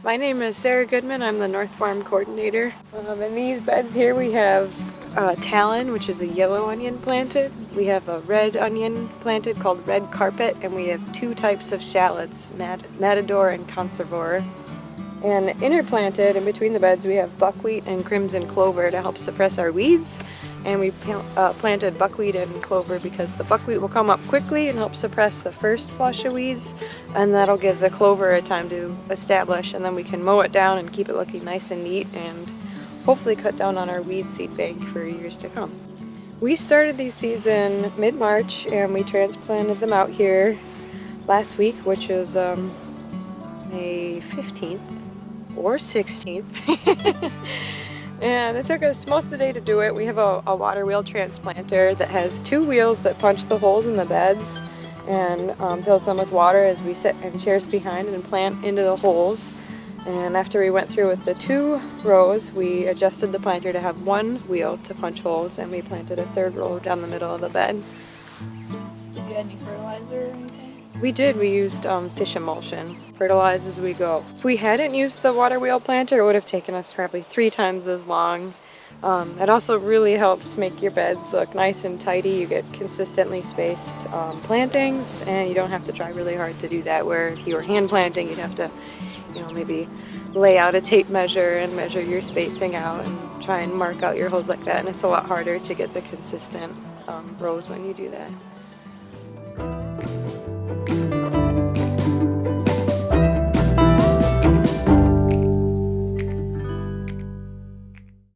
My name is Sarah Goodman. I'm the North Farm coordinator. In these beds here we have Talon, which is a yellow onion planted. We have a red onion planted called red carpet, and we have two types of shallots, matador and conservor. And interplanted in between the beds we have buckwheat and crimson clover to help suppress our weeds. And we planted buckwheat and clover because the buckwheat will come up quickly and help suppress the first flush of weeds, and that'll give the clover a time to establish, and then we can mow it down and keep it looking nice and neat and hopefully cut down on our weed seed bank for years to come. We started these seeds in mid-March and we transplanted them out here last week, which is May 15th or 16th. And it took us most of the day to do it. We have a water wheel transplanter that has two wheels that punch the holes in the beds and fills them with water as we sit in chairs behind and plant into the holes. And after we went through with the 2 rows, we adjusted the planter to have 1 wheel to punch holes, and we planted a 3rd row down the middle of the bed. Did you add any fertilizer or anything? We did. We used fish emulsion. Fertilize as we go. If we hadn't used the water wheel planter, it would have taken us probably 3 times as long. It also really helps make your beds look nice and tidy. You get consistently spaced plantings, and you don't have to try really hard to do that, where if you were hand planting, you'd have to maybe lay out a tape measure and measure your spacing out and try and mark out your holes like that, and it's a lot harder to get the consistent rows when you do that.